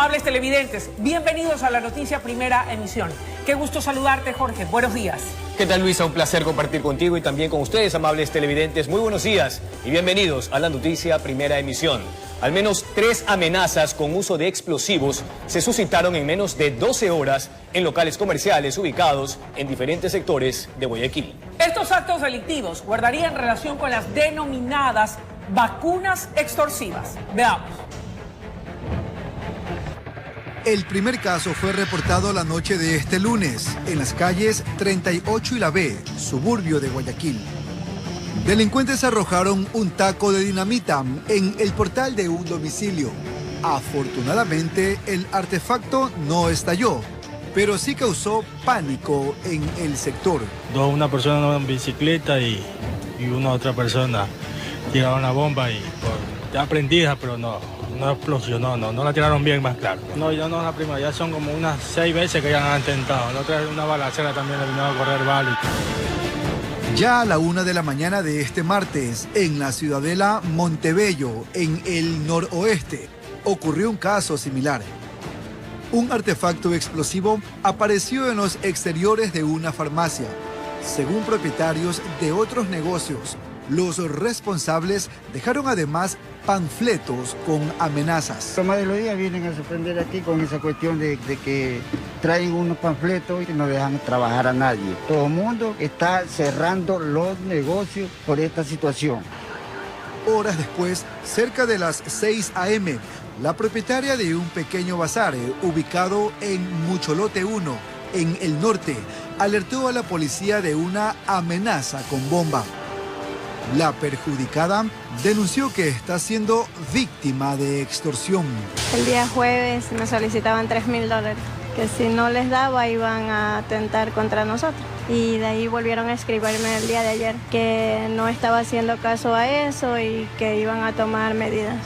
Amables televidentes, bienvenidos a la Noticia Primera Emisión. Qué gusto saludarte, Jorge. Buenos días. ¿Qué tal, Luisa? Un placer compartir contigo y también con ustedes, amables televidentes. Muy buenos días y bienvenidos a la Noticia Primera Emisión. Al menos 3 amenazas con uso de explosivos se suscitaron en menos de 12 horas en locales comerciales ubicados en diferentes sectores de Guayaquil. Estos actos delictivos guardarían relación con las denominadas vacunas extorsivas. Veamos. El primer caso fue reportado la noche de este lunes en las calles 38 y La B, suburbio de Guayaquil. Delincuentes arrojaron un taco de dinamita en el portal de un domicilio. Afortunadamente, el artefacto no estalló, pero sí causó pánico en el sector. Una persona en bicicleta y una otra persona tiraron la bomba y ya prendida, pero no explosionó, no la tiraron bien, más claro. No, ya no es la primera, ya son como unas 6 veces que ya han intentado. La otra vez una balacera también le vino a correr balas. Ya a la 1 de la mañana de este martes, en la ciudadela Montebello, en el noroeste, ocurrió un caso similar. Un artefacto explosivo apareció en los exteriores de una farmacia. Según propietarios de otros negocios, los responsables dejaron además panfletos con amenazas. La mayoría vienen a sorprender aquí con esa cuestión de que traen unos panfletos y no dejan trabajar a nadie. Todo el mundo está cerrando los negocios por esta situación. Horas después, cerca de las 6 a.m., la propietaria de un pequeño bazar ubicado en Mucholote 1, en el norte, alertó a la policía de una amenaza con bomba. La perjudicada denunció que está siendo víctima de extorsión. El día jueves me solicitaban $3,000, que si no les daba iban a atentar contra nosotros. Y de ahí volvieron a escribirme el día de ayer que no estaba haciendo caso a eso y que iban a tomar medidas.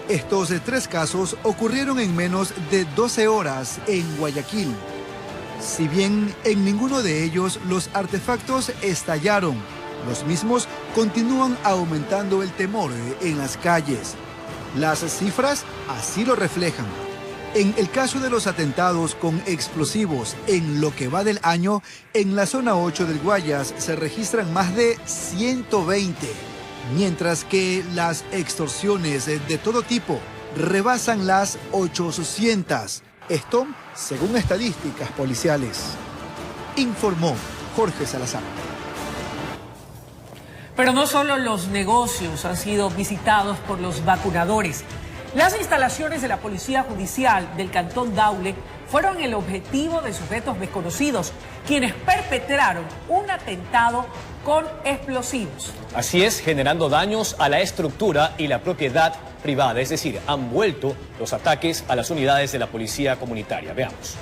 Estos 3 casos ocurrieron en menos de 12 horas en Guayaquil. Si bien en ninguno de ellos los artefactos estallaron, los mismos continúan aumentando el temor en las calles. Las cifras así lo reflejan. En el caso de los atentados con explosivos en lo que va del año, en la zona 8 del Guayas se registran más de 120, mientras que las extorsiones de todo tipo rebasan las 800. Esto según estadísticas policiales. Informó Jorge Salazar. Pero no solo los negocios han sido visitados por los vacunadores. Las instalaciones de la Policía Judicial del Cantón Daule fueron el objetivo de sujetos desconocidos, quienes perpetraron un atentado con explosivos. Así es, generando daños a la estructura y la propiedad privada, es decir, han vuelto los ataques a las unidades de la policía comunitaria. Veamos.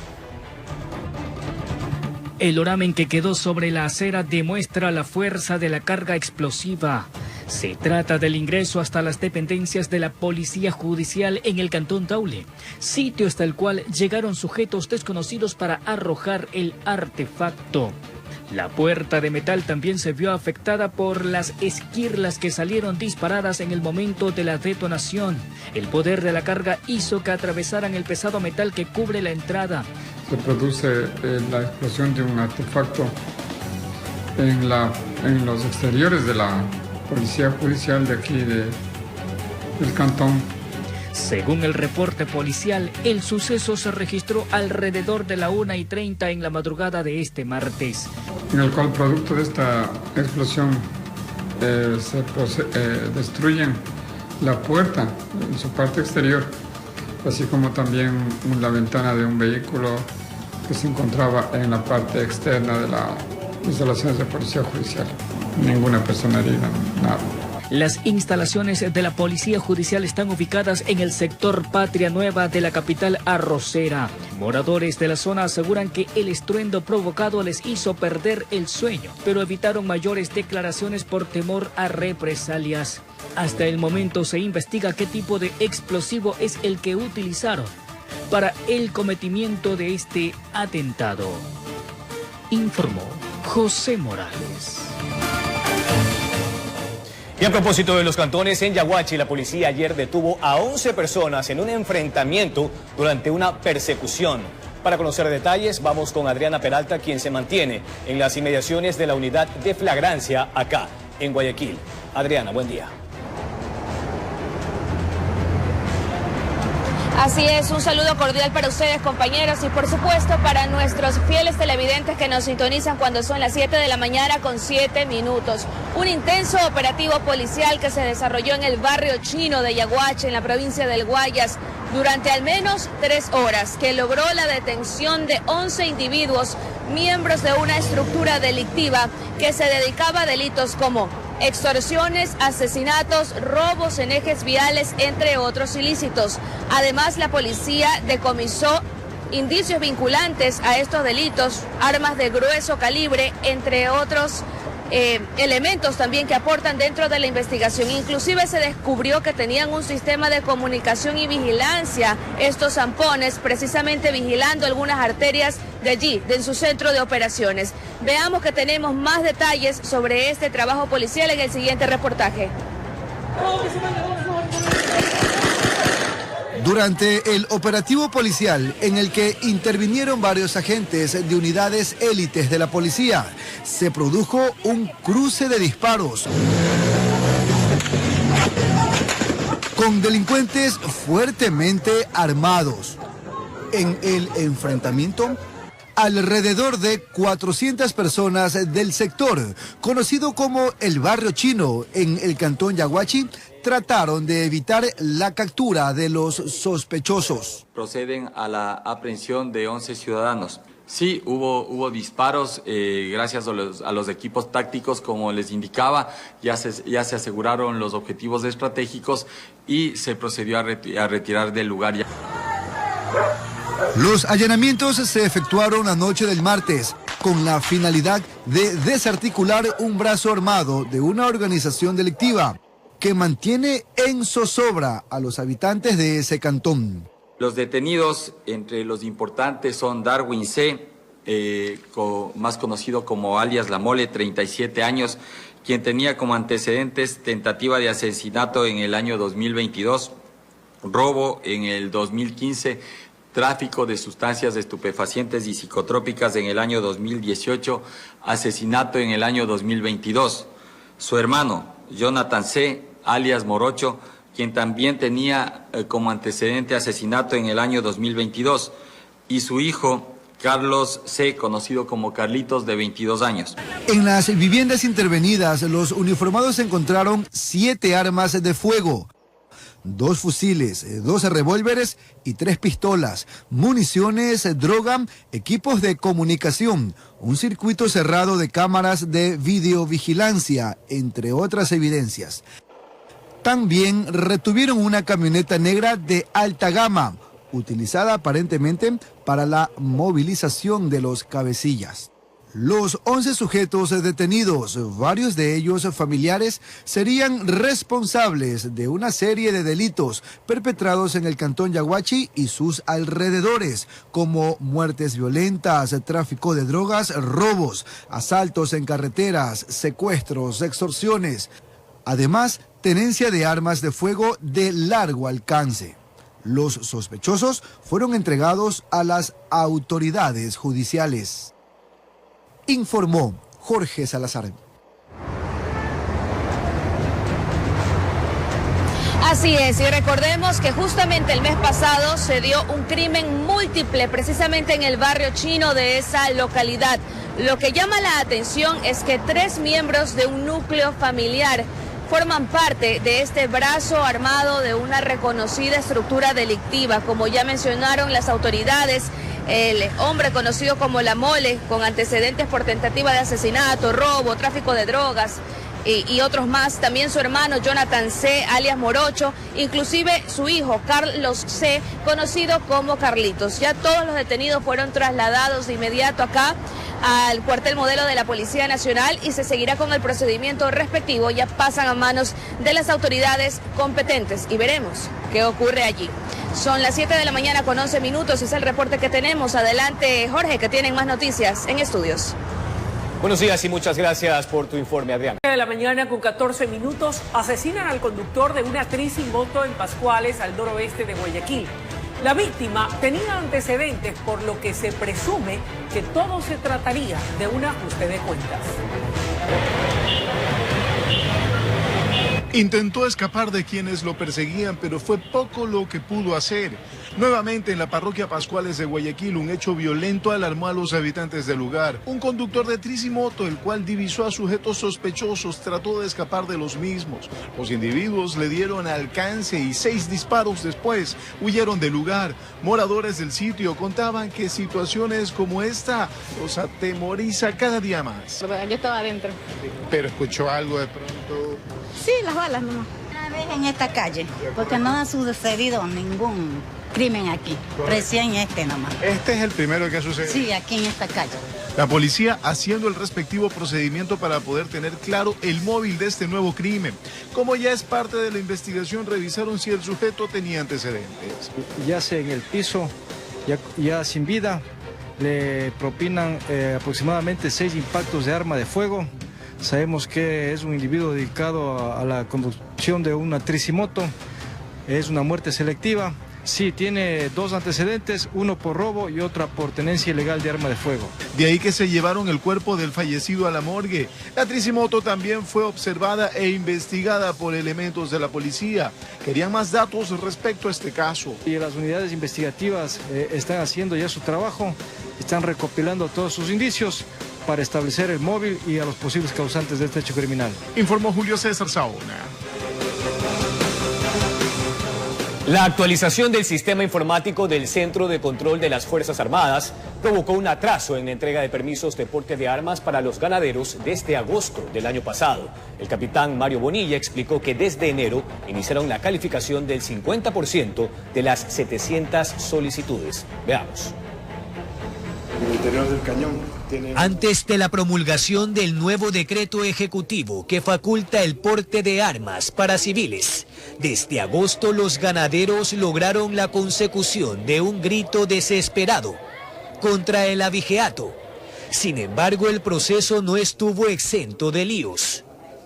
El oramen que quedó sobre la acera demuestra la fuerza de la carga explosiva. Se trata del ingreso hasta las dependencias de la Policía Judicial en el Cantón Daule, sitio hasta el cual llegaron sujetos desconocidos para arrojar el artefacto. La puerta de metal también se vio afectada por las esquirlas que salieron disparadas en el momento de la detonación. El poder de la carga hizo que atravesaran el pesado metal que cubre la entrada. Se produce la explosión de un artefacto en los exteriores de la Policía Judicial de aquí del cantón. Según el reporte policial, el suceso se registró alrededor de la 1:30 en la madrugada de este martes. En el cual, producto de esta explosión, destruyen la puerta en su parte exterior, así como también la ventana de un vehículo que se encontraba en la parte externa de las instalaciones de Policía Judicial. Ninguna persona herida, nada. Las instalaciones de la Policía Judicial están ubicadas en el sector Patria Nueva de la capital arrocera. Moradores de la zona aseguran que el estruendo provocado les hizo perder el sueño, pero evitaron mayores declaraciones por temor a represalias. Hasta el momento se investiga qué tipo de explosivo es el que utilizaron para el cometimiento de este atentado. Informó José Morales. Y a propósito de los cantones, en Yaguachi la policía ayer detuvo a 11 personas en un enfrentamiento durante una persecución. Para conocer detalles, vamos con Adriana Peralta, quien se mantiene en las inmediaciones de la unidad de flagrancia acá, en Guayaquil. Adriana, buen día. Así es, un saludo cordial para ustedes, compañeros, y por supuesto para nuestros fieles televidentes que nos sintonizan cuando son las 7 de la mañana con 7 minutos. Un intenso operativo policial que se desarrolló en el barrio chino de Yaguachi, en la provincia del Guayas, durante al menos 3 horas, que logró la detención de 11 individuos, miembros de una estructura delictiva que se dedicaba a delitos como extorsiones, asesinatos, robos en ejes viales, entre otros ilícitos. Además, la policía decomisó indicios vinculantes a estos delitos, armas de grueso calibre, entre otros elementos también que aportan dentro de la investigación. Inclusive se descubrió que tenían un sistema de comunicación y vigilancia, estos zampones, precisamente vigilando algunas arterias de allí, de su centro de operaciones. Veamos que tenemos más detalles sobre este trabajo policial en el siguiente reportaje. Durante el operativo policial, en el que intervinieron varios agentes de unidades élites de la policía, se produjo un cruce de disparos con delincuentes fuertemente armados. En el enfrentamiento, alrededor de 400 personas del sector, conocido como el barrio chino en el cantón Yaguachi, trataron de evitar la captura de los sospechosos. Proceden a la aprehensión de 11 ciudadanos. Sí, hubo disparos, gracias a los equipos tácticos, como les indicaba, ya se aseguraron los objetivos estratégicos y se procedió a retirar del lugar. Los allanamientos se efectuaron la noche del martes con la finalidad de desarticular un brazo armado de una organización delictiva que mantiene en zozobra a los habitantes de ese cantón. Los detenidos, entre los importantes, son Darwin C., más conocido como alias La Mole, 37 años, quien tenía como antecedentes tentativa de asesinato en el año 2022, robo en el 2015, tráfico de sustancias estupefacientes y psicotrópicas en el año 2018, asesinato en el año 2022. Su hermano, Jonathan C., alias Morocho, quien también tenía como antecedente asesinato en el año 2022, y su hijo, Carlos C., conocido como Carlitos, de 22 años. En las viviendas intervenidas, los uniformados encontraron 7 armas de fuego, 2 fusiles, 12 revólveres y 3 pistolas, municiones, droga, equipos de comunicación, un circuito cerrado de cámaras de videovigilancia, entre otras evidencias. También retuvieron una camioneta negra de alta gama, utilizada aparentemente para la movilización de los cabecillas. Los 11 sujetos detenidos, varios de ellos familiares, serían responsables de una serie de delitos perpetrados en el cantón Yaguachi y sus alrededores, como muertes violentas, tráfico de drogas, robos, asaltos en carreteras, secuestros, extorsiones. Además, tenencia de armas de fuego de largo alcance. Los sospechosos fueron entregados a las autoridades judiciales. Informó Jorge Salazar. Así es, y recordemos que justamente el mes pasado se dio un crimen múltiple precisamente en el barrio chino de esa localidad. Lo que llama la atención es que 3 miembros de un núcleo familiar forman parte de este brazo armado de una reconocida estructura delictiva. Como ya mencionaron las autoridades, el hombre conocido como La Mole, con antecedentes por tentativa de asesinato, robo, tráfico de drogas y otros más. También su hermano Jonathan C., alias Morocho, inclusive su hijo Carlos C., conocido como Carlitos. Ya todos los detenidos fueron trasladados de inmediato acá al cuartel modelo de la Policía Nacional y se seguirá con el procedimiento respectivo. Ya pasan a manos de las autoridades competentes y veremos qué ocurre allí. Son las 7 de la mañana con 11 minutos, es el reporte que tenemos. Adelante, Jorge, que tienen más noticias en estudios. Buenos días y muchas gracias por tu informe, Adriana. De la mañana con 14 minutos, asesinan al conductor de una tricimoto en Pascuales, al noroeste de Guayaquil. La víctima tenía antecedentes, por lo que se presume que todo se trataría de un ajuste de cuentas. Intentó escapar de quienes lo perseguían, pero fue poco lo que pudo hacer. Nuevamente en la parroquia Pascuales de Guayaquil, un hecho violento alarmó a los habitantes del lugar. Un conductor de tricimoto, el cual divisó a sujetos sospechosos, trató de escapar de los mismos. Los individuos le dieron alcance y 6 disparos después huyeron del lugar. Moradores del sitio contaban que situaciones como esta los atemoriza cada día más. Yo estaba adentro. ¿Pero escuchó algo de pronto? Sí, las balas nomás. Una vez en esta calle, porque no ha sucedido ningún crimen aquí, recién nomás. ¿Este es el primero que ha sucedido? Sí, aquí en esta calle. La policía haciendo el respectivo procedimiento para poder tener claro el móvil de este nuevo crimen. Como ya es parte de la investigación, revisaron si el sujeto tenía antecedentes. Yace en el piso, ya sin vida, le propinan aproximadamente 6 impactos de arma de fuego. Sabemos que es un individuo dedicado a la conducción de una tricimoto, es una muerte selectiva. Sí, tiene 2 antecedentes, uno por robo y otra por tenencia ilegal de arma de fuego. De ahí que se llevaron el cuerpo del fallecido a la morgue. La tricimoto también fue observada e investigada por elementos de la policía. Querían más datos respecto a este caso. Y las unidades investigativas están haciendo ya su trabajo, están recopilando todos sus indicios para establecer el móvil y a los posibles causantes de este hecho criminal. Informó Julio César Saona. La actualización del sistema informático del Centro de Control de las Fuerzas Armadas provocó un atraso en la entrega de permisos de porte de armas para los ganaderos desde agosto del año pasado. El capitán Mario Bonilla explicó que desde enero iniciaron la calificación del 50% de las 700 solicitudes. Veamos. El interior del cañón. Antes de la promulgación del nuevo decreto ejecutivo que faculta el porte de armas para civiles, desde agosto los ganaderos lograron la consecución de un grito desesperado contra el abigeato. Sin embargo, el proceso no estuvo exento de líos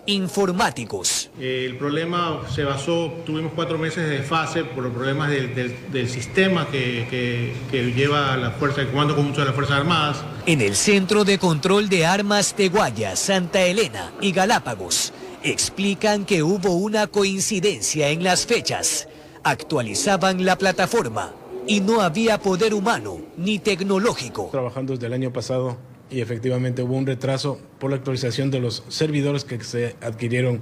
informáticos. El problema se basó, tuvimos 4 meses de desfase por los problemas del sistema que lleva la fuerza, el Comando Conjunto de las Fuerzas Armadas. En el Centro de Control de Armas de Guayas, Santa Elena y Galápagos, explican que hubo una coincidencia en las fechas. Actualizaban la plataforma y no había poder humano ni tecnológico. Trabajando desde el año pasado y efectivamente hubo un retraso por la actualización de los servidores que se adquirieron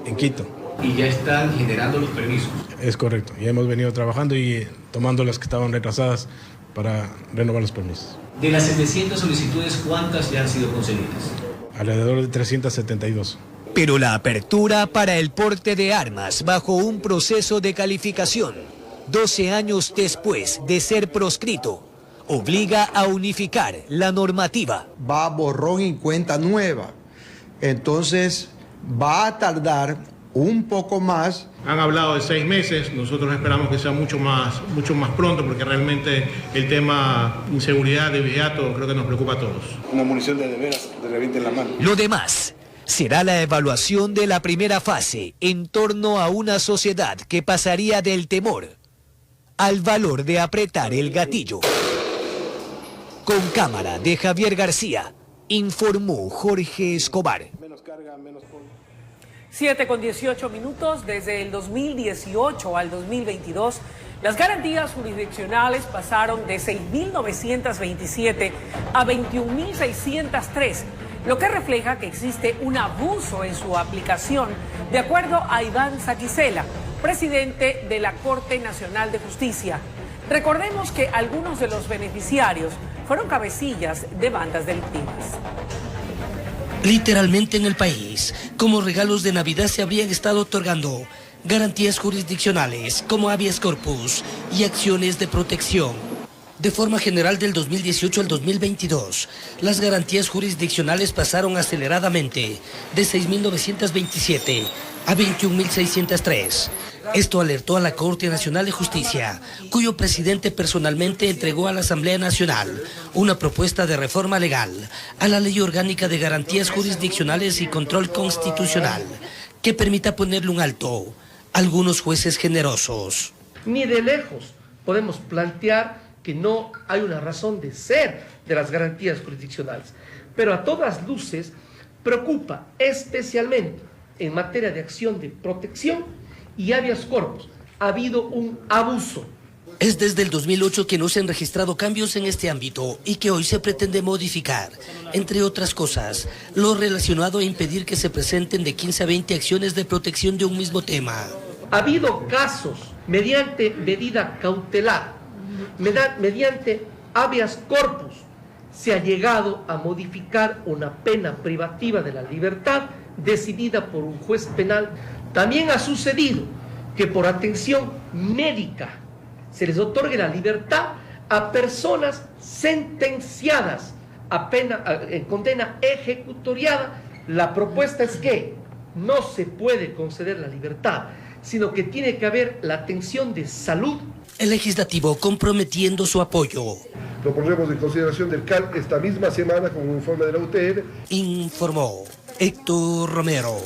en Quito. ¿Y ya están generando los permisos? Es correcto, ya hemos venido trabajando y tomando las que estaban retrasadas para renovar los permisos. De las 700 solicitudes, ¿cuántas ya han sido concedidas? Alrededor de 372. Pero la apertura para el porte de armas bajo un proceso de calificación, 12 años después de ser proscrito, obliga a unificar la normativa. Va borrón y cuenta nueva. Entonces va a tardar un poco más. Han hablado de 6 meses, nosotros esperamos que sea mucho más pronto, porque realmente el tema inseguridad de vigiato creo que nos preocupa a todos. Una munición de veras te revienta en la mano. Lo demás será la evaluación de la primera fase en torno a una sociedad que pasaría del temor al valor de apretar el gatillo. Con cámara de Javier García, informó Jorge Escobar. 7:18 desde el 2018 al 2022, las garantías jurisdiccionales pasaron de 6.927 a 21.603, lo que refleja que existe un abuso en su aplicación, de acuerdo a Iván Saquicela, presidente de la Corte Nacional de Justicia. Recordemos que algunos de los beneficiarios fueron cabecillas de bandas delictivas. Literalmente en el país, como regalos de Navidad se habrían estado otorgando garantías jurisdiccionales como habeas corpus y acciones de protección. De forma general, del 2018 al 2022, las garantías jurisdiccionales pasaron aceleradamente de 6.927 a 21.603. Esto alertó a la Corte Nacional de Justicia, cuyo presidente personalmente entregó a la Asamblea Nacional una propuesta de reforma legal a la Ley Orgánica de Garantías Jurisdiccionales y Control Constitucional, que permita ponerle un alto a algunos jueces generosos. Ni de lejos podemos plantear que no hay una razón de ser de las garantías jurisdiccionales, pero a todas luces preocupa especialmente en materia de acción de protección y habeas corpus. Ha habido un abuso. Es desde el 2008 que no se han registrado cambios en este ámbito y que hoy se pretende modificar, entre otras cosas, lo relacionado a impedir que se presenten de 15 a 20 acciones de protección de un mismo tema. Ha habido casos mediante medida cautelar, mediante habeas corpus, se ha llegado a modificar una pena privativa de la libertad decidida por un juez penal. También ha sucedido que por atención médica se les otorgue la libertad a personas sentenciadas a pena, en condena ejecutoriada. La propuesta es que no se puede conceder la libertad, sino que tiene que haber la atención de salud. El legislativo comprometiendo su apoyo. Lo pondremos en consideración del CAL esta misma semana con un informe de la UTR. Informó Héctor Romero.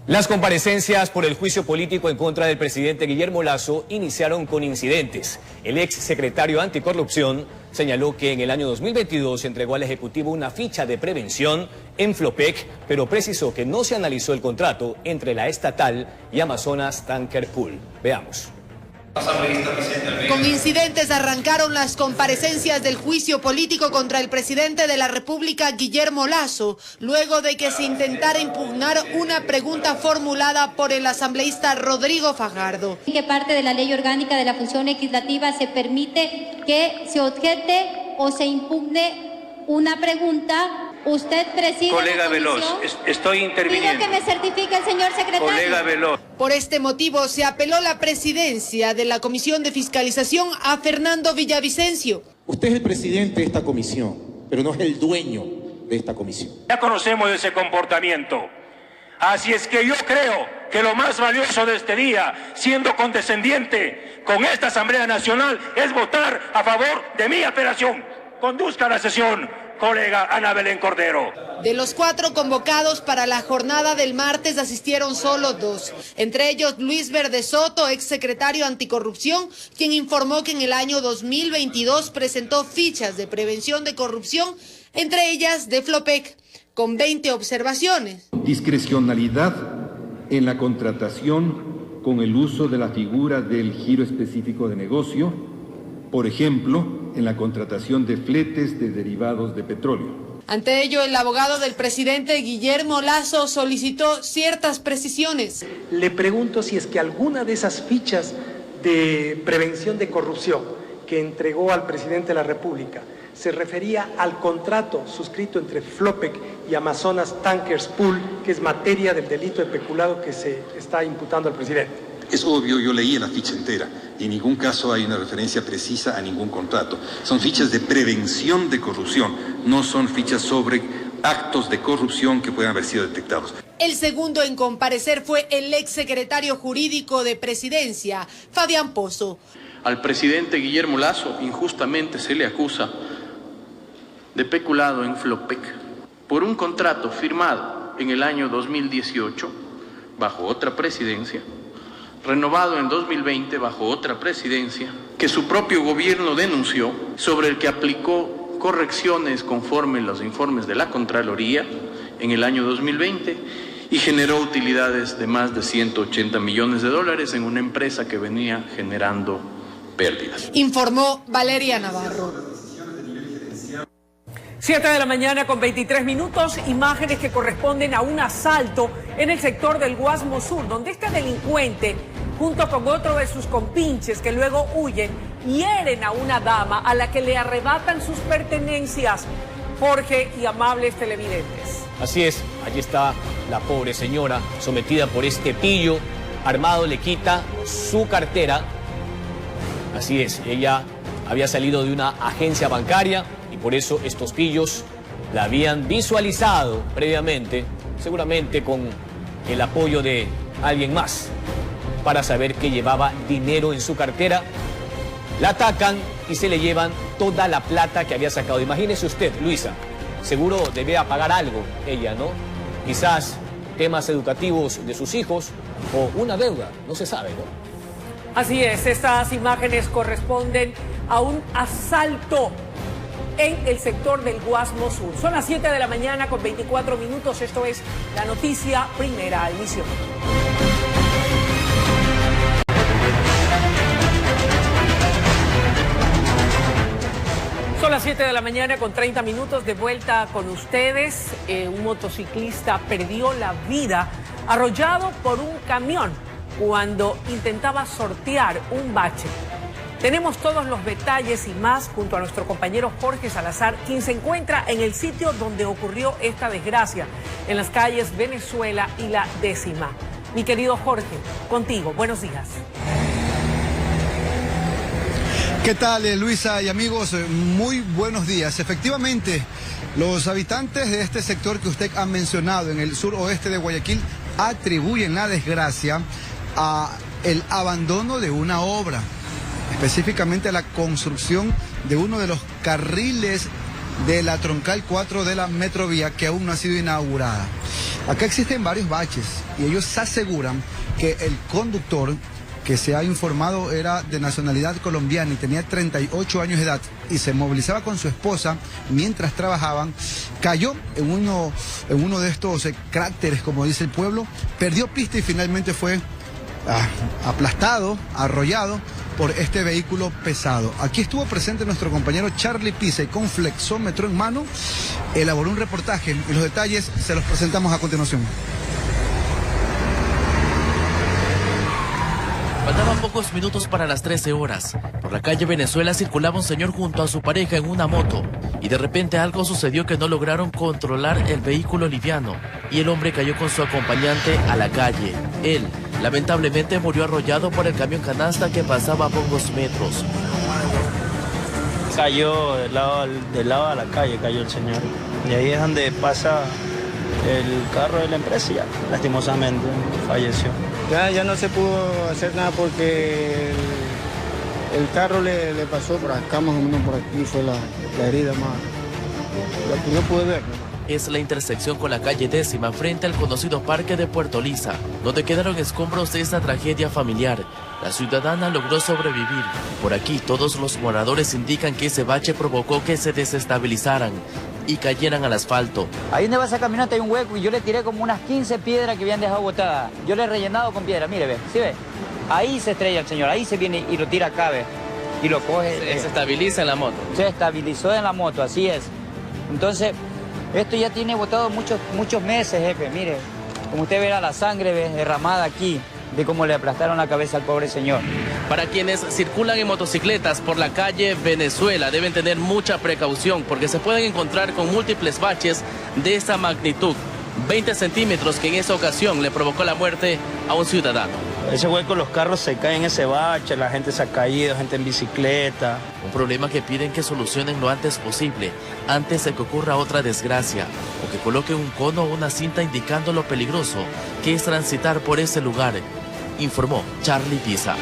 Las comparecencias por el juicio político en contra del presidente Guillermo Lasso iniciaron con incidentes. El ex secretario anticorrupción señaló que en el año 2022 entregó al Ejecutivo una ficha de prevención en Flopec, pero precisó que no se analizó el contrato entre la estatal y Amazonas Tanker Pool. Veamos. Con incidentes arrancaron las comparecencias del juicio político contra el presidente de la República, Guillermo Lasso, luego de que se intentara impugnar una pregunta formulada por el asambleísta Rodrigo Fajardo. ¿En qué parte de la ley orgánica de la función legislativa se permite que se objete o se impugne una pregunta? Usted preside. Colega Veloz, estoy interviniendo. Pido que me certifique el señor secretario. Colega Veloz. Por este motivo se apeló la presidencia de la Comisión de Fiscalización a Fernando Villavicencio. Usted es el presidente de esta comisión, pero no es el dueño de esta comisión. Ya conocemos ese comportamiento. Así es que yo creo que lo más valioso de este día, siendo condescendiente con esta Asamblea Nacional, es votar a favor de mi apelación. Conduzca la sesión, colega Ana Belén Cordero. De los 4 convocados para la jornada del martes asistieron solo 2, entre ellos Luis Verde Soto, exsecretario anticorrupción, quien informó que en el año 2022 presentó fichas de prevención de corrupción, entre ellas de Flopec, con 20 observaciones. Discrecionalidad en la contratación con el uso de la figura del giro específico de negocio, por ejemplo, en la contratación de fletes de derivados de petróleo. Ante ello, el abogado del presidente Guillermo Lasso solicitó ciertas precisiones. Le pregunto si es que alguna de esas fichas de prevención de corrupción que entregó al presidente de la República se refería al contrato suscrito entre Flopec y Amazonas Tankers Pool, que es materia del delito de peculado que se está imputando al presidente. Es obvio, yo leí la ficha entera y en ningún caso hay una referencia precisa a ningún contrato. Son fichas de prevención de corrupción, no son fichas sobre actos de corrupción que puedan haber sido detectados. El segundo en comparecer fue el exsecretario jurídico de Presidencia, Fabián Pozo. Al presidente Guillermo Lasso injustamente se le acusa de peculado en Flopec por un contrato firmado en el año 2018 bajo otra presidencia, renovado en 2020 bajo otra presidencia, que su propio gobierno denunció, sobre el que aplicó correcciones conforme los informes de la Contraloría en el año 2020 y generó utilidades de más de 180 millones de dólares en una empresa que venía generando pérdidas. Informó Valeria Navarro. 7 de la mañana con 23 minutos, imágenes que corresponden a un asalto en el sector del Guasmo Sur, donde este delincuente, junto con otro de sus compinches que luego huyen, hieren a una dama a la que le arrebatan sus pertenencias. Jorge y amables televidentes. Así es, allí está la pobre señora sometida por este pillo armado, le quita su cartera. Así es, ella había salido de una agencia bancaria y por eso estos pillos la habían visualizado previamente, seguramente con el apoyo de alguien más, para saber que llevaba dinero en su cartera. La atacan y se le llevan toda la plata que había sacado. Imagínese usted, Luisa, seguro debía pagar algo ella, ¿no? Quizás temas educativos de sus hijos o una deuda, no se sabe, ¿no? Así es, estas imágenes corresponden a un asalto en el sector del Guasmo Sur. Son las 7 de la mañana con 24 minutos. Esto es La Noticia, primera emisión. Son las 7 de la mañana con 30 minutos, de vuelta con ustedes. Un motociclista perdió la vida arrollado por un camión cuando intentaba sortear un bache. Tenemos todos los detalles y más junto a nuestro compañero Jorge Salazar, quien se encuentra en el sitio donde ocurrió esta desgracia, en las calles Venezuela y La Décima. Mi querido Jorge, contigo, buenos días. ¿Qué tal, Luisa y amigos? Muy buenos días. Efectivamente, los habitantes de este sector que usted ha mencionado en el suroeste de Guayaquil atribuyen la desgracia a el abandono de una obra, específicamente a la construcción de uno de los carriles de la troncal 4 de la Metrovía que aún no ha sido inaugurada. Acá existen varios baches y ellos aseguran que el conductor, que se ha informado era de nacionalidad colombiana y tenía 38 años de edad y se movilizaba con su esposa mientras trabajaban, cayó en uno de estos cráteres, como dice el pueblo, perdió pista y finalmente fue aplastado, arrollado por este vehículo pesado. Aquí estuvo presente nuestro compañero Charlie Pisa y con flexómetro en mano elaboró un reportaje y los detalles se los presentamos a continuación. Faltaban pocos minutos para las 13 horas. Por la calle Venezuela circulaba un señor junto a su pareja en una moto. Y de repente algo sucedió que no lograron controlar el vehículo liviano. Y el hombre cayó con su acompañante a la calle. Él, lamentablemente, murió arrollado por el camión canasta que pasaba a pocos metros. Cayó del lado de la calle, cayó el señor. Y ahí es donde pasa el carro de la empresa y ya, lastimosamente, falleció. Ya no se pudo hacer nada porque el carro le pasó por acá, más o menos por aquí fue la herida más. Lo que no pude ver. Es la intersección con la calle Décima frente al conocido parque de Puerto Lisa, donde quedaron escombros de esta tragedia familiar. La ciudadana logró sobrevivir. Por aquí todos los moradores indican que ese bache provocó que se desestabilizaran y cayeran al asfalto. Ahí donde va esa camioneta hay un hueco y yo le tiré como unas 15 piedras que habían dejado botadas. Yo le he rellenado con piedra, mire, ve, ¿sí ve? Ahí se estrella el señor, ahí se viene y lo tira acá, ve. Y lo coge. Se estabiliza en la moto. Se estabilizó en la moto, así es. Entonces, esto ya tiene botado muchos meses, jefe, mire. Como usted verá la sangre derramada aquí, de cómo le aplastaron la cabeza al pobre señor. Para quienes circulan en motocicletas por la calle Venezuela deben tener mucha precaución porque se pueden encontrar con múltiples baches de esa magnitud. 20 centímetros que en esa ocasión le provocó la muerte a un ciudadano. Ese hueco, los carros se caen en ese bache, la gente se ha caído, gente en bicicleta. Un problema que piden que solucionen lo antes posible, antes de que ocurra otra desgracia, o que coloquen un cono o una cinta indicando lo peligroso que es transitar por ese lugar, informó Charlie Pisa.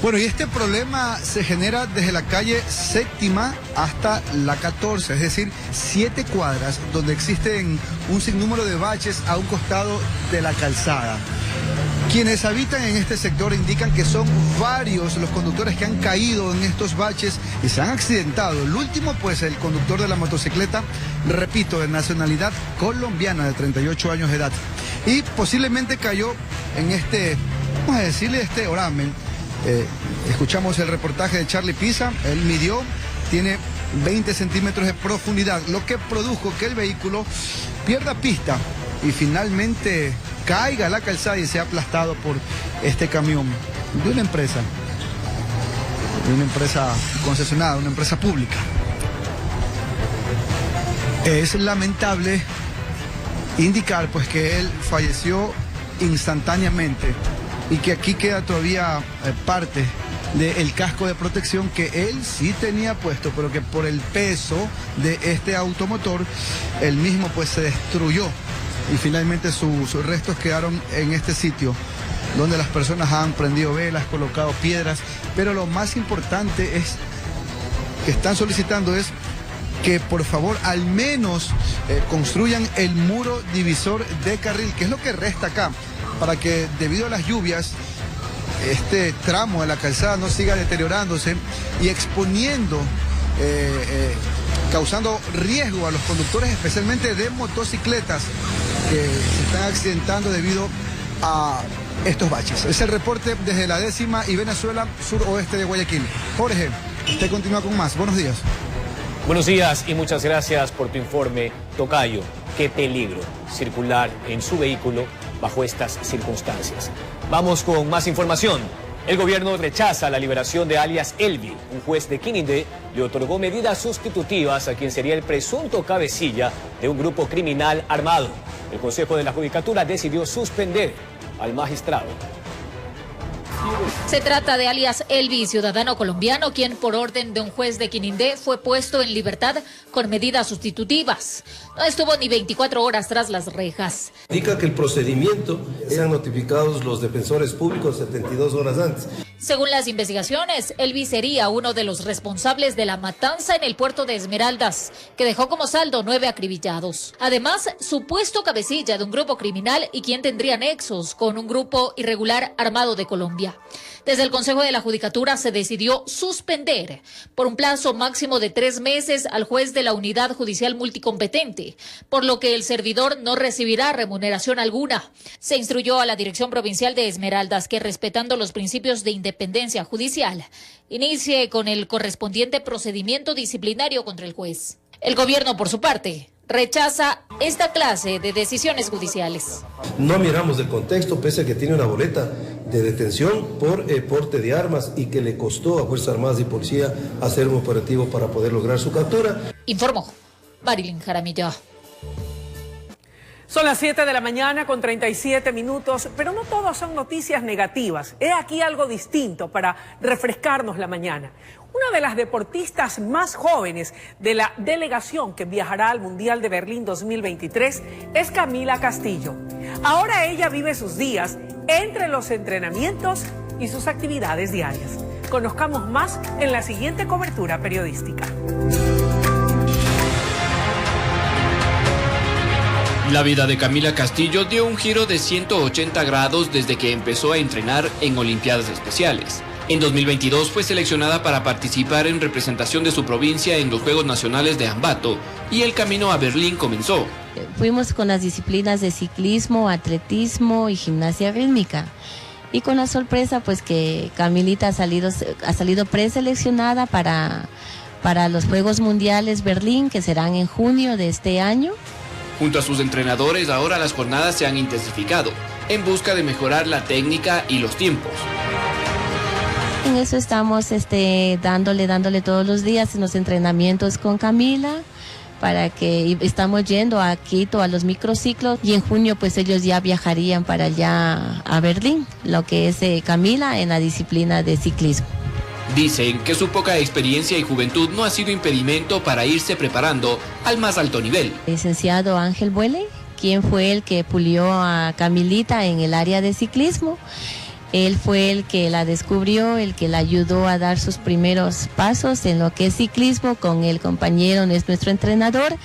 Bueno, y este problema se genera desde la calle Séptima hasta la 14, es decir, 7 cuadras donde existen un sinnúmero de baches a un costado de la calzada. Quienes habitan en este sector indican que son varios los conductores que han caído en estos baches y se han accidentado. El último, pues, el conductor de la motocicleta, repito, de nacionalidad colombiana de 38 años de edad. Y posiblemente cayó en este, vamos a decirle, este oramen. Escuchamos el reportaje de Charlie Pisa, él midió, tiene 20 centímetros de profundidad, lo que produjo que el vehículo pierda pista y finalmente caiga a la calzada y sea aplastado por este camión de una empresa concesionada, una empresa pública. Es lamentable indicar pues que él falleció instantáneamente y que aquí queda todavía parte del casco de protección que él sí tenía puesto, pero que por el peso de este automotor, el mismo pues se destruyó y finalmente sus restos quedaron en este sitio donde las personas han prendido velas, colocado piedras, pero lo más importante es que están solicitando es que por favor al menos construyan el muro divisor de carril, que es lo que resta acá, para que debido a las lluvias este tramo de la calzada no siga deteriorándose y exponiendo, causando riesgo a los conductores, especialmente de motocicletas que se están accidentando debido a estos baches. Es el reporte desde la 10ª y Venezuela, suroeste de Guayaquil. Jorge, usted continúa con más. Buenos días. Buenos días y muchas gracias por tu informe, tocayo. Qué peligro circular en su vehículo bajo estas circunstancias. Vamos con más información. El gobierno rechaza la liberación de alias Elvi. Un juez de Quinindé le otorgó medidas sustitutivas a quien sería el presunto cabecilla de un grupo criminal armado. El Consejo de la Judicatura decidió suspender al magistrado. Se trata de alias Elvi, ciudadano colombiano, quien por orden de un juez de Quinindé fue puesto en libertad con medidas sustitutivas. No estuvo ni 24 horas tras las rejas. Indica que el procedimiento sean notificados los defensores públicos 72 horas antes. Según las investigaciones, Elvi sería uno de los responsables de la matanza en el puerto de Esmeraldas, que dejó como saldo 9 acribillados. Además, supuesto cabecilla de un grupo criminal y quien tendría nexos con un grupo irregular armado de Colombia. Desde el Consejo de la Judicatura se decidió suspender por un plazo máximo de 3 meses al juez de la Unidad Judicial Multicompetente, por lo que el servidor no recibirá remuneración alguna. Se instruyó a la Dirección Provincial de Esmeraldas que, respetando los principios de independencia judicial, inicie con el correspondiente procedimiento disciplinario contra el juez. El gobierno, por su parte, rechaza esta clase de decisiones judiciales. No miramos el contexto, pese a que tiene una boleta de detención por porte de armas y que le costó a Fuerzas Armadas y Policía hacer un operativo para poder lograr su captura. Informó Marilyn Jaramillo. Son las 7 de la mañana con 37 minutos, pero no todas son noticias negativas. He aquí algo distinto para refrescarnos la mañana. Una de las deportistas más jóvenes de la delegación que viajará al Mundial de Berlín 2023 es Camila Castillo. Ahora ella vive sus días entre los entrenamientos y sus actividades diarias. Conozcamos más en la siguiente cobertura periodística. La vida de Camila Castillo dio un giro de 180 grados desde que empezó a entrenar en Olimpiadas Especiales. En 2022 fue seleccionada para participar en representación de su provincia en los Juegos Nacionales de Ambato y el camino a Berlín comenzó. Fuimos con las disciplinas de ciclismo, atletismo y gimnasia rítmica. Y con la sorpresa pues que Camilita ha salido preseleccionada para los Juegos Mundiales Berlín, que serán en junio de este año. Junto a sus entrenadores, ahora las jornadas se han intensificado, en busca de mejorar la técnica y los tiempos. En eso estamos dándole todos los días en los entrenamientos con Camila, para que estamos yendo a Quito a los microciclos y en junio pues ellos ya viajarían para allá a Berlín, lo que es Camila en la disciplina de ciclismo. Dicen que su poca experiencia y juventud no ha sido impedimento para irse preparando al más alto nivel. Licenciado Ángel Buele, quien fue el que pulió a Camilita en el área de ciclismo. Él fue el que la descubrió, el que la ayudó a dar sus primeros pasos en lo que es ciclismo con el compañero, es nuestro entrenador.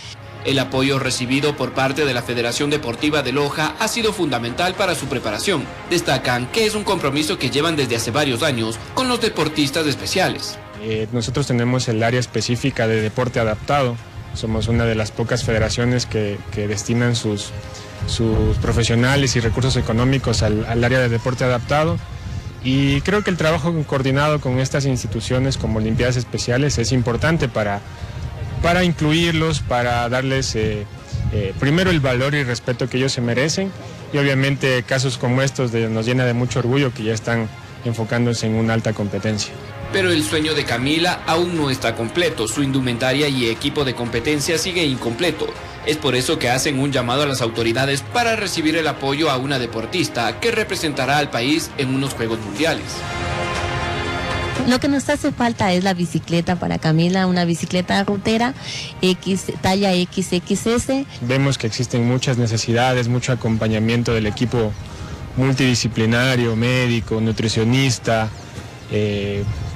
El apoyo recibido por parte de la Federación Deportiva de Loja ha sido fundamental para su preparación. Destacan que es un compromiso que llevan desde hace varios años con los deportistas especiales. Nosotros tenemos el área específica de deporte adaptado. Somos una de las pocas federaciones que destinan sus profesionales y recursos económicos al área de deporte adaptado. Y creo que el trabajo coordinado con estas instituciones como Olimpiadas Especiales es importante para incluirlos, para darles primero el valor y respeto que ellos se merecen, y obviamente casos como estos nos llena de mucho orgullo que ya están enfocándose en una alta competencia. Pero el sueño de Camila aún no está completo, su indumentaria y equipo de competencia sigue incompleto. Es por eso que hacen un llamado a las autoridades para recibir el apoyo a una deportista que representará al país en unos Juegos Mundiales. Lo que nos hace falta es la bicicleta para Camila, una bicicleta rutera talla XXS. Vemos que existen muchas necesidades, mucho acompañamiento del equipo multidisciplinario, médico, nutricionista,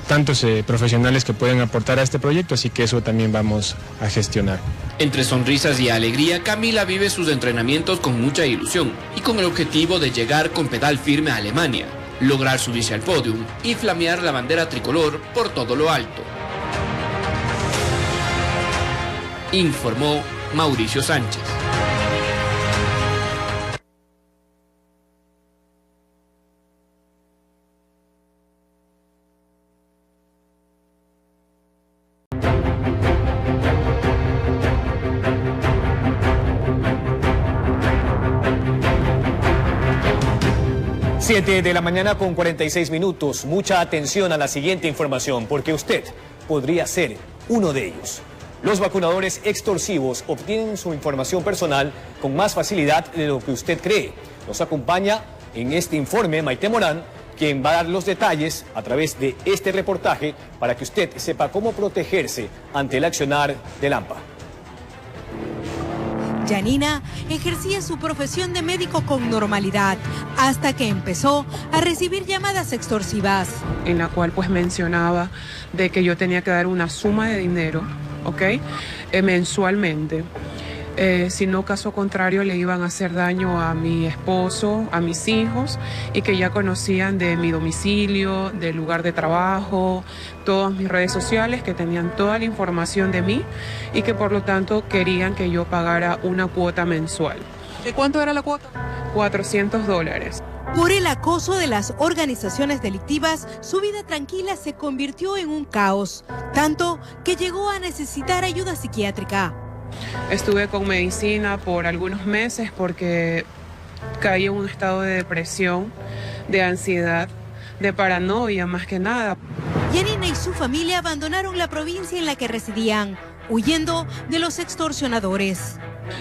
tantos profesionales que pueden aportar a este proyecto, así que eso también vamos a gestionar. Entre sonrisas y alegría, Camila vive sus entrenamientos con mucha ilusión y con el objetivo de llegar con pedal firme a Alemania, lograr subirse al podium y flamear la bandera tricolor por todo lo alto. Informó Mauricio Sánchez. Siete de la mañana con 46 minutos. Mucha atención a la siguiente información, porque usted podría ser uno de ellos. Los vacunadores extorsivos obtienen su información personal con más facilidad de lo que usted cree. Nos acompaña en este informe Maite Morán, quien va a dar los detalles a través de este reportaje para que usted sepa cómo protegerse ante el accionar del AMPA. Yanina ejercía su profesión de médico con normalidad hasta que empezó a recibir llamadas extorsivas. En la cual pues mencionaba de que yo tenía que dar una suma de dinero, ¿ok? Mensualmente. Si no, caso contrario, le iban a hacer daño a mi esposo, a mis hijos, y que ya conocían de mi domicilio, del lugar de trabajo, todas mis redes sociales, que tenían toda la información de mí y que por lo tanto querían que yo pagara una cuota mensual. ¿De cuánto era la cuota? $400. Por el acoso de las organizaciones delictivas, su vida tranquila se convirtió en un caos, tanto que llegó a necesitar ayuda psiquiátrica. Estuve con medicina por algunos meses porque caí en un estado de depresión, de ansiedad, de paranoia más que nada. Yanina y su familia abandonaron la provincia en la que residían, huyendo de los extorsionadores.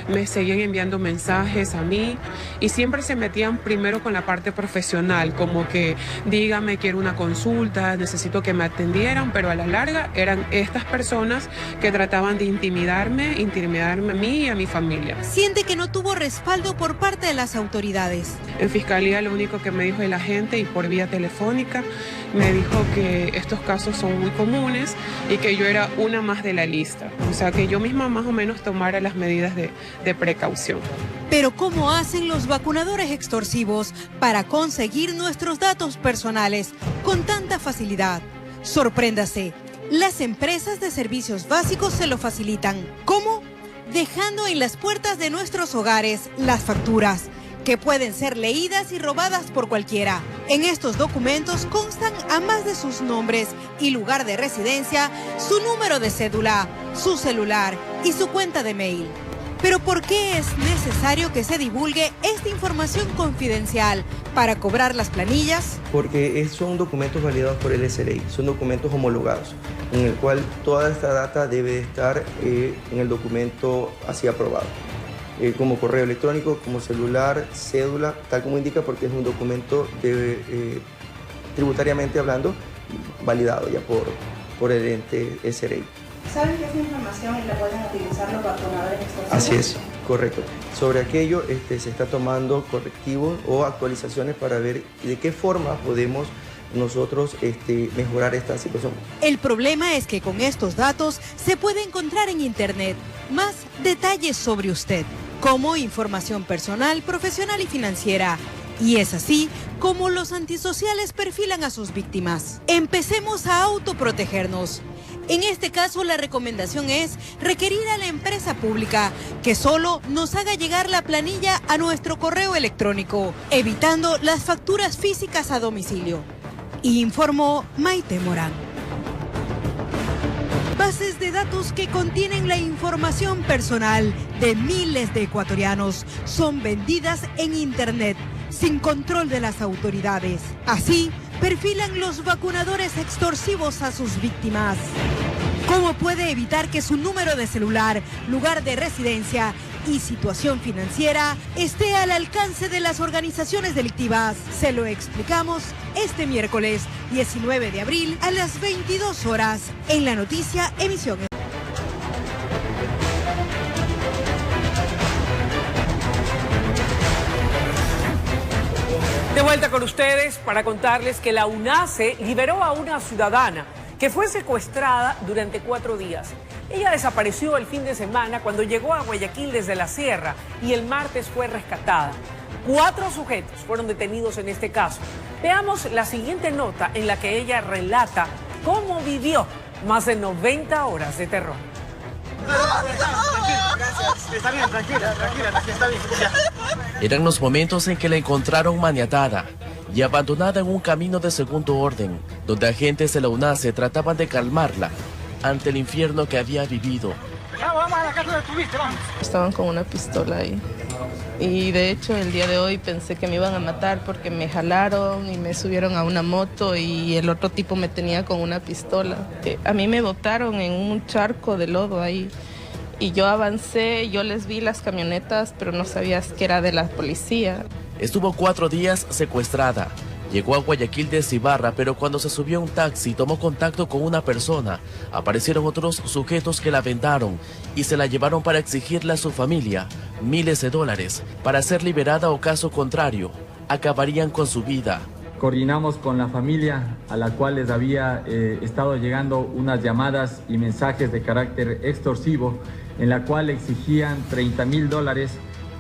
Me seguían enviando mensajes a mí y siempre se metían primero con la parte profesional, como que dígame, quiero una consulta, necesito que me atendieran, pero a la larga eran estas personas que trataban de intimidarme a mí y a mi familia. Siente que no tuvo respaldo por parte de las autoridades. En fiscalía lo único que me dijo el agente, y por vía telefónica, me dijo que estos casos son muy comunes y que yo era una más de la lista. O sea, que yo misma más o menos tomara las medidas de precaución. Pero ¿cómo hacen los vacunadores extorsivos para conseguir nuestros datos personales con tanta facilidad? Sorpréndase, las empresas de servicios básicos se lo facilitan. ¿Cómo? Dejando en las puertas de nuestros hogares las facturas, que pueden ser leídas y robadas por cualquiera. En estos documentos constan, además de sus nombres y lugar de residencia, su número de cédula, su celular y su cuenta de mail. Pero ¿por qué es necesario que se divulgue esta información confidencial para cobrar las planillas? Porque son documentos validados por el SRI, son documentos homologados, en el cual toda esta data debe estar en el documento así aprobado. Como correo electrónico, como celular, cédula, tal como indica, porque es un documento tributariamente hablando, validado ya por el ente SRI. ¿Saben que esa información la pueden utilizar los vacunadores extorsivos? Así es, correcto. Sobre aquello se está tomando correctivos o actualizaciones para ver de qué forma podemos nosotros mejorar esta situación. El problema es que con estos datos se puede encontrar en Internet más detalles sobre usted, como información personal, profesional y financiera. Y es así como los antisociales perfilan a sus víctimas. Empecemos a autoprotegernos. En este caso, la recomendación es requerir a la empresa pública que solo nos haga llegar la planilla a nuestro correo electrónico, evitando las facturas físicas a domicilio. Informó Maite Morán. Bases de datos que contienen la información personal de miles de ecuatorianos son vendidas en Internet sin control de las autoridades. Así, perfilan los vacunadores extorsivos a sus víctimas. ¿Cómo puede evitar que su número de celular, lugar de residencia y situación financiera esté al alcance de las organizaciones delictivas. Se lo explicamos este miércoles 19 de abril a las 22 horas en La Noticia, emisión. De vuelta con ustedes para contarles que la UNACE liberó a una ciudadana que fue secuestrada durante 4 días. Ella desapareció el fin de semana cuando llegó a Guayaquil desde la sierra y el martes fue rescatada. 4 sujetos fueron detenidos en este caso. Veamos la siguiente nota en la que ella relata cómo vivió más de 90 horas de terror. Está bien, tranquila, está bien. Eran los momentos en que la encontraron maniatada y abandonada en un camino de segundo orden, donde agentes de la UNACE trataban de calmarla ante el infierno que había vivido. Vamos a la casa donde estuviste, vamos. Estaban con una pistola ahí. Y de hecho el día de hoy pensé que me iban a matar porque me jalaron y me subieron a una moto y el otro tipo me tenía con una pistola. A mí me botaron en un charco de lodo ahí y yo avancé, yo les vi las camionetas, pero no sabías que era de la policía. Estuvo 4 días secuestrada. Llegó a Guayaquil de Cibarra, pero cuando se subió a un taxi tomó contacto con una persona. Aparecieron otros sujetos que la vendaron y se la llevaron para exigirle a su familia miles de dólares para ser liberada o caso contrario, acabarían con su vida. Coordinamos con la familia a la cual les había estado llegando unas llamadas y mensajes de carácter extorsivo en la cual exigían $30,000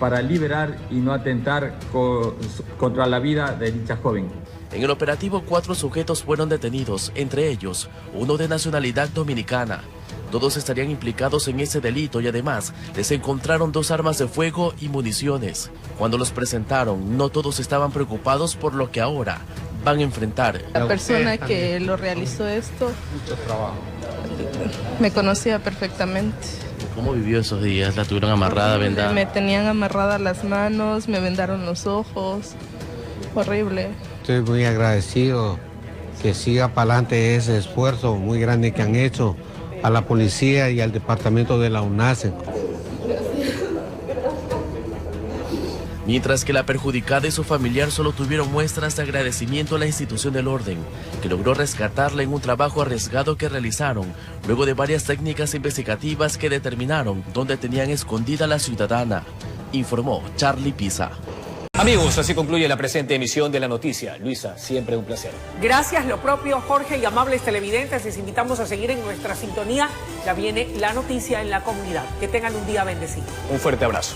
para liberar y no atentar contra la vida de dicha joven. En el operativo 4 sujetos fueron detenidos, entre ellos uno de nacionalidad dominicana. Todos estarían implicados en ese delito y además les encontraron 2 armas de fuego y municiones. Cuando los presentaron, no todos estaban preocupados por lo que ahora van a enfrentar. La persona que lo realizó esto me conocía perfectamente. ¿Cómo vivió esos días? ¿La tuvieron amarrada, vendada? Me tenían amarradas las manos, me vendaron los ojos. Horrible. Estoy muy agradecido que siga para adelante ese esfuerzo muy grande que han hecho a la policía y al departamento de la UNACE. Mientras que la perjudicada y su familiar solo tuvieron muestras de agradecimiento a la institución del orden, que logró rescatarla en un trabajo arriesgado que realizaron, luego de varias técnicas investigativas que determinaron dónde tenían escondida a la ciudadana, informó Charlie Pisa. Amigos, así concluye la presente emisión de La Noticia. Luisa, siempre un placer. Gracias, lo propio, Jorge, y amables televidentes. Les invitamos a seguir en nuestra sintonía. Ya viene La Noticia en la comunidad. Que tengan un día bendecido. Un fuerte abrazo.